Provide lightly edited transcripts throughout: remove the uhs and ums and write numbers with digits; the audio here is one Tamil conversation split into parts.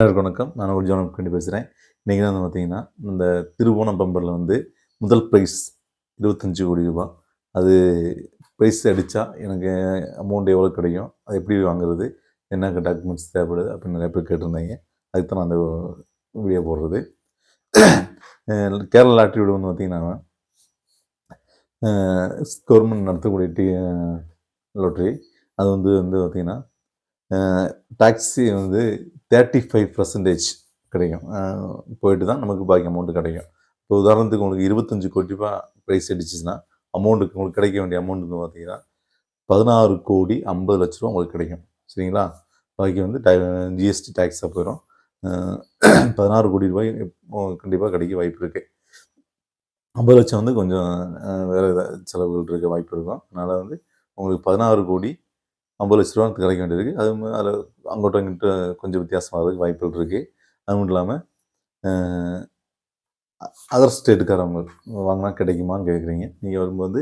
வணக்கம். நான் ஒரு ஜோனம் பண்ணி பேசுகிறேன். இன்றைக்கி வந்து பார்த்தீங்கன்னா, இந்த திருவோணம் பம்பரில் வந்து முதல் ப்ரைஸ் ரூ. 25,00,00,000. அது ப்ரைஸ் அடித்தா எனக்கு அமௌண்ட் எவ்வளோ கிடைக்கும்? அது எப்படி வாங்குறது? என்ன டாக்குமெண்ட்ஸ் தேவைப்படுது? அப்படின்னு நிறைய பேர் கேட்டிருந்தாங்க. அதுக்கு தான் நான் அந்த வீடியோ போடுறது. கேரளா லாட்ரி வந்து பார்த்தீங்கன்னா, கவர்மெண்ட் நடத்தக்கூடிய லாட்ரி. அது வந்து பார்த்தீங்கன்னா, டாக்ஸி வந்து 35% கிடைக்கும். போயிட்டு தான் நமக்கு பாக்கி அமௌண்ட்டு கிடைக்கும். இப்போ உதாரணத்துக்கு உங்களுக்கு 25,00,00,000 ப்ரைஸ் அடிச்சுச்சுன்னா, அமௌண்ட்டுக்கு உங்களுக்கு கிடைக்க வேண்டிய அமௌண்ட் வந்து பார்த்தீங்கன்னா, 16,50,00,000 உங்களுக்கு கிடைக்கும். சரிங்களா? பாக்கி வந்து ஜிஎஸ்டி டாக்ஸாக போயிடும். 16,00,00,000 கண்டிப்பாக கிடைக்க வாய்ப்பு இருக்குது. 50,00,000 வந்து கொஞ்சம் வேறு ஏதாவது செலவுகள் இருக்க வாய்ப்பு இருக்கும். அதனால் வந்து உங்களுக்கு 16,50,00,000 கிடைக்க வேண்டியிருக்கு. அதில் அங்கிட்ட இங்கிட்ட கொஞ்சம் வித்தியாசமாகிறதுக்கு வாய்ப்புகள் இருக்குது. அது மட்டும் இல்லாமல் அதர் ஸ்டேட்டுக்காரவங்க வாங்கினா கிடைக்குமான்னு கேட்குறீங்க. நீங்கள் வரும்போது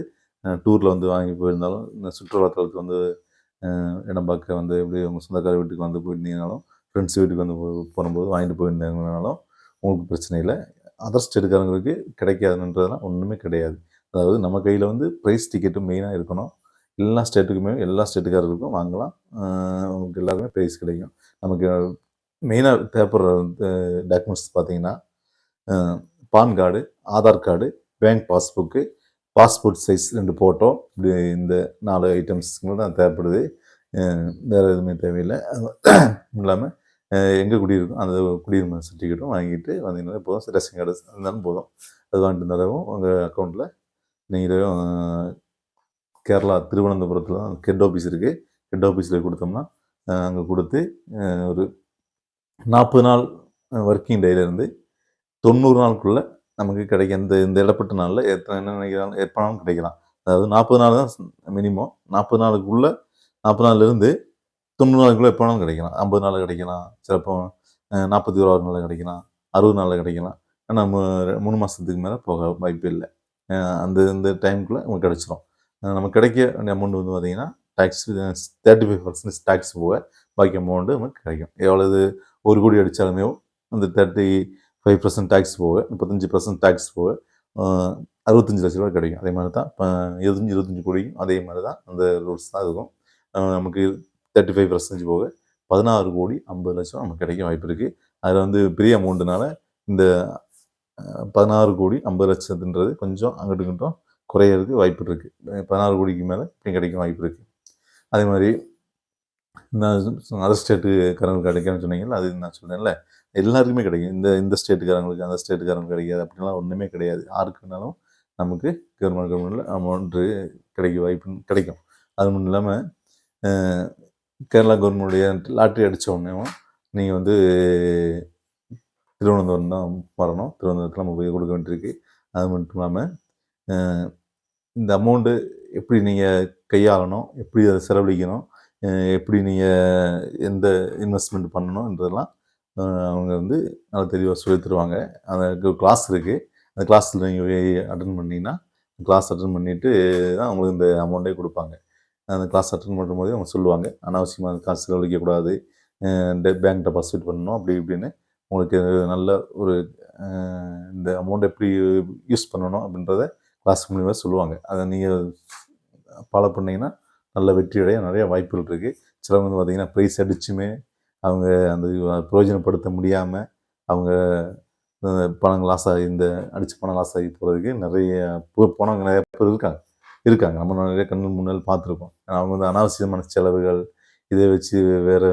டூரில் வந்து வாங்கி போயிருந்தாலும், இந்த சுற்றுலாத்தலத்துக்கு வந்து இடம் பார்க்க வந்து எப்படி உங்கள் சொந்தக்கார வீட்டுக்கு வந்து போயிருந்தீங்கனாலும், ஃப்ரெண்ட்ஸ் வீட்டுக்கு வந்து போகும்போது வாங்கிட்டு போயிருந்தாங்கனாலும் உங்களுக்கு பிரச்சனை இல்லை. அதர் ஸ்டேட்டுக்காரங்களுக்கு கிடைக்காதுன்றதுலாம் ஒன்றுமே கிடையாது. அதாவது நம்ம கையில் வந்து ப்ரைஸ் டிக்கெட்டு மெயினாக இருக்கணும். எல்லா ஸ்டேட்டுக்காரர்களுக்கும் வாங்கலாம். உங்களுக்கு எல்லாருமே ப்ரைஸ் கிடைக்கும். நமக்கு மெயினாக தேவைப்படுற டாக்குமெண்ட்ஸ் பார்த்தீங்கன்னா, PAN card, Aadhaar card, bank passbook, passport size 2 photo, இப்படி இந்த 4 ஐட்டம்ஸ்க்கு தான் தேவைப்படுது. வேறு எதுவுமே தேவையில்லை. இல்லாமல் எங்கே குடியிருக்கோம் அந்த குடியுரிமை சர்டிஃபிகேட்டும் வாங்கிட்டு வந்தீங்கன்னா போதும். ரேஷன் கார்டு இருந்தாலும் போதும். அது வாங்கிட்டு வந்தாலும் உங்கள் அக்கௌண்ட்டில் நீங்களும் கேரளா திருவனந்தபுரத்தில் தான் ஹெட் ஆஃபீஸ் இருக்குது. ஹெட் ஆஃபீஸில் கொடுத்தோம்னா அங்கே கொடுத்து ஒரு 40 நாள் ஒர்க்கிங் டேலேருந்து 90 நாளுக்குள்ளே நமக்கு கிடைக்கும். இந்த இடப்பட்ட நாளில் என்ன நினைக்கிறாங்க எப்போனாலும் கிடைக்கலாம். அதாவது 40 நாள் தான் மினிமம். 40 நாளுக்குள்ளே 40 நாள்லேருந்து 90 நாளுக்குள்ளே எப்போனாலும் கிடைக்கலாம். 50 நாளில் கிடைக்கலாம், சிலப்போ 41 நாளில் கிடைக்கலாம், 60 நாளில் கிடைக்கலாம். ஆனால் 3 மாதத்துக்கு மேலே போக வாய்ப்பு இல்லை. இந்த டைமுக்குள்ளே நமக்கு கிடச்சிரும். நமக்கு கிடைக்க வேண்டிய அமௌண்ட் வந்து பார்த்திங்கன்னா, டேக்ஸ் 35% டேக்ஸ் போக பாக்கி அமௌண்ட்டு நமக்கு கிடைக்கும். எவ்வளவு 1 கோடி அடித்தாலுமே அந்த 35% டேக்ஸ் போக 35% டேக்ஸ் போக 65,00,000 கிடைக்கும். அதே மாதிரி தான் 25 கோடியும் அதே மாதிரி தான் அந்த ரூல்ஸ் தான் இருக்கும். நமக்கு 35% போக 16,50,00,000 நமக்கு கிடைக்க வாய்ப்பு இருக்குது. அதில் வந்து பெரிய அமௌண்ட்டுனால இந்த 16,50,00,000ன்றது கொஞ்சம் அங்கிட்டும் இங்கிட்டும் குறையிறதுக்கு வாய்ப்பு இருக்குது. 16 கோடிக்கு மேலே இப்படி கிடைக்க வாய்ப்பு இருக்குது. அதே மாதிரி அதர் ஸ்டேட்டுக்காரங்களுக்கு கிடைக்கும்னு சொன்னீங்கல்ல, அது நான் சொன்னேன்ல, எல்லாருக்குமே கிடைக்கும். இந்த ஸ்டேட்டுக்காரங்களுக்கு அந்த ஸ்டேட்டுக்காரங்களுக்கு கிடைக்காது அப்படின்லாம் ஒன்றுமே கிடையாது. யாருக்கு வேணாலும் நமக்கு கவர்மெண்ட்டில் அமௌண்ட்டு கிடைக்க வாய்ப்பு கிடைக்கும். அது மட்டும் இல்லாமல் கேரளா கவர்மெண்ட்டுடைய லாட்ரி அடித்த உடனேவும் நீங்கள் வந்து திருவனந்தபுரம் தான் வரணும். திருவனந்தபுரத்தில் நம்ம போய் கொடுக்க வேண்டியிருக்கு. அது மட்டும் இல்லாமல் இந்த அமௌண்ட்டு எப்படி நீங்கள் கையாளணும், எப்படி அதை செலவழிக்கணும், எப்படி நீங்கள் எந்த இன்வெஸ்ட்மெண்ட் பண்ணணுன்றதெல்லாம் அவங்க வந்து நல்லா தெளிவாக சொல்லி தருவாங்க. அந்த கிளாஸ் இருக்குது. அந்த கிளாஸில் நீங்கள் போய் அட்டன் பண்ணிங்கன்னா, கிளாஸ் அட்டன் பண்ணிவிட்டு தான் அவங்களுக்கு இந்த அமௌண்ட்டே கொடுப்பாங்க. அந்த கிளாஸ் அட்டன் பண்ணும்போதே அவங்க சொல்லுவாங்க, அனாவசியமாக காசு செலவழிக்கக்கூடாது, பேங்க் டெபாசிட் பண்ணணும் அப்படி இப்படின்னு உங்களுக்கு நல்ல ஒரு இந்த அமௌண்ட் எப்படி யூஸ் பண்ணணும் அப்படின்றத கிளாஸ் மூலியமாக சொல்லுவாங்க. அதை நீங்கள் ஃபாலோ பண்ணிங்கன்னா நல்ல வெற்றியடைய நிறைய வாய்ப்புகள் இருக்குது. சிலவங்க வந்து பார்த்திங்கன்னா ப்ரைஸ் அடிச்சுமே அவங்க அந்த பிரயோஜனப்படுத்த முடியாமல் அவங்க பணம் லாஸ் ஆகி அடித்த பணம் லாஸ் ஆகி போகிறதுக்கு நிறைய போனவங்க நிறைய பேர் இருக்காங்க. நம்ம நிறைய கண்ணு முன்னால் பார்த்துருக்கோம். அவங்க வந்து அனாவசியமான செலவுகள் இதை வச்சு வேறு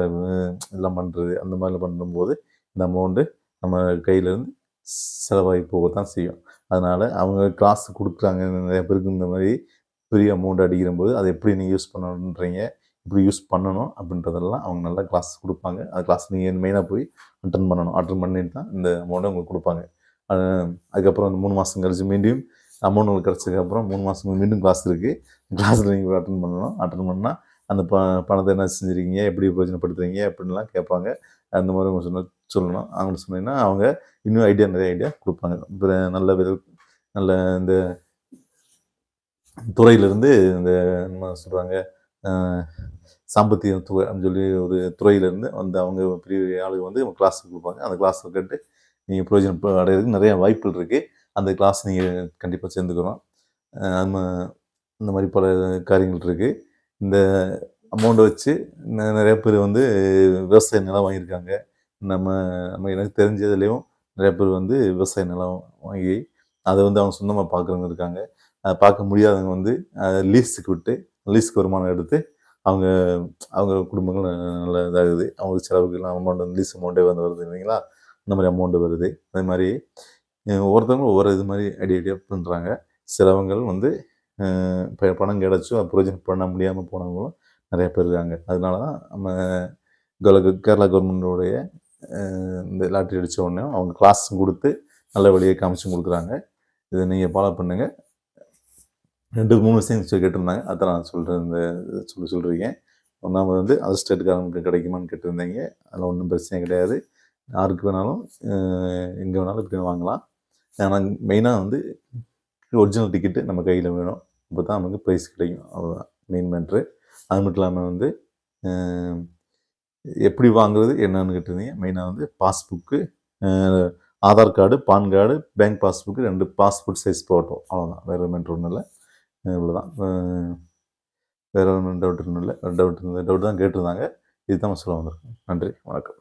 எல்லாம் பண்ணுறது அந்த மாதிரிலாம் பண்ணும்போது இந்த அமௌண்ட்டு நம்ம கையிலேருந்து செலவாகி போகத்தான் செய்யும். அதனால் அவங்க காசு கொடுக்குறாங்க நிறைய பேருக்கு இந்த மாதிரி பெரிய அமௌண்ட் அடிக்கிறம்போது அதை எப்படி நீங்கள் யூஸ் பண்ணணுன்றீங்க, எப்படி யூஸ் பண்ணணும் அப்படின்றதெல்லாம் அவங்க நல்லா கிளாஸ் கொடுப்பாங்க. அந்த கிளாஸ் நீங்கள் மெயினாக போய் அட்டன் பண்ணணும். அட்டன் பண்ணிட்டு தான் இந்த அமௌண்ட்டை உங்களுக்கு கொடுப்பாங்க. அதுக்கப்புறம் அந்த 3 மாதம் கழிச்சு மீண்டும் அமௌண்ட் உங்களுக்கு கிடச்சதுக்கப்புறம் 3 மாதம் மீண்டும் கிளாஸ் இருக்குது. கிளாஸில் நீங்கள் அட்டன் பண்ணணும். அட்டன் பண்ணால் அந்த பணத்தை என்ன செஞ்சுருக்கீங்க, எப்படி பிரயோஜனப்படுத்துறீங்க அப்படின்லாம் கேட்பாங்க. அந்த மாதிரி அவங்க சொல்லணும். அவங்கள்ட்ட சொன்னீங்கன்னா அவங்க இன்னும் நிறைய ஐடியா கொடுப்பாங்க. நல்ல இந்த துறையிலேருந்து இந்த என்ன சொல்கிறாங்க, சாம்பத்திய துறை அப்படின்னு சொல்லி ஒரு துறையிலேருந்து வந்து அவங்க பெரிய ஆளுங்க வந்து கிளாஸ் கொடுப்பாங்க. அந்த கிளாஸில் கேட்டு நீங்கள் பிரயோஜனம் அடையிறதுக்கு நிறைய வாய்ப்புகள் இருக்குது. அந்த கிளாஸ் நீங்கள் கண்டிப்பாக சேர்ந்துக்கிறோம். நம்ம இந்த மாதிரி பல காரியங்கள் இருக்குது. இந்த அமௌண்ட்டை வச்சு நிறைய பேர் வந்து விவசாய நிலம் வாங்கியிருக்காங்க. நம்ம நம்ம எனக்கு தெரிஞ்சதுலேயும் நிறைய பேர் வந்து விவசாய நிலம் வாங்கி அதை வந்து அவங்க சொந்தமாக பார்க்குறவங்க இருக்காங்க. அதை பார்க்க முடியாதவங்க வந்து லீஸுக்கு விட்டு லீஸுக்கு வருமானம் எடுத்து அவங்க அவங்க குடும்பங்கள் நல்லா இதாகுது. அவங்களுக்கு செலவுக்கெல்லாம் அமௌண்ட் வந்து லீஸ் அமௌண்ட்டே வந்து வருது இல்லைங்களா? இந்த மாதிரி அமௌண்ட்டு வருது. அதே மாதிரி ஒவ்வொருத்தவங்களும் ஒவ்வொரு இது மாதிரி ஐடியா பண்ணுறாங்க. சிலவங்கள் வந்து இப்போ பணம் கிடச்சும் அது பிரயோஜனம் பண்ண முடியாமல் போனவங்களும் நிறைய பேர் இருக்காங்க. அதனால தான் நம்ம கேரளா கவர்மெண்ட்டோடைய இந்த லாட்ரி அடித்த உடனே அவங்க கிளாஸ் கொடுத்து நல்ல வழியை காமிச்சும் கொடுக்குறாங்க. இதை நீங்கள் ஃபாலோ பண்ணுங்கள். 2, 3 விஷயம் கேட்டிருந்தாங்க. அதான் நான் சொல்கிறேன். இந்த சொல்லியிருக்கேன். ஒன்றாவது வந்து அதர் ஸ்டேட்டுக்காரங்களுக்கு கிடைக்குமான்னு கேட்டிருந்தீங்க. அதில் ஒன்றும் பிரச்சனை கிடையாது. யாருக்கு வேணாலும் எங்கே வேணாலும் இப்படி வாங்கலாம். ஆனால் மெயினாக வந்து ஒரிஜினல் டிக்கெட்டு நம்ம கையில் வேணும். அப்போ தான் நமக்கு ப்ரைஸ் கிடைக்கும். அவ்வளோதான் மெயின் மேட்ரு. அது மட்டும் இல்லாமல் வந்து எப்படி வாங்குறது என்னன்னு கேட்டிருந்தீங்க. மெயினாக வந்து passbook, Aadhaar card, PAN card, bank passbook 2 passport size photo அவ்வளோதான். வேறு மேட்ரு ஒன்றும் இல்லை. இவ்வளோதான். வேறு ஒன்றும் டவுட் ஒன்றும் இல்லை. டவுட் தான் கேட்டிருந்தாங்க. இதுதான் சொல்ல வந்திருக்கேன். நன்றி, வணக்கம்.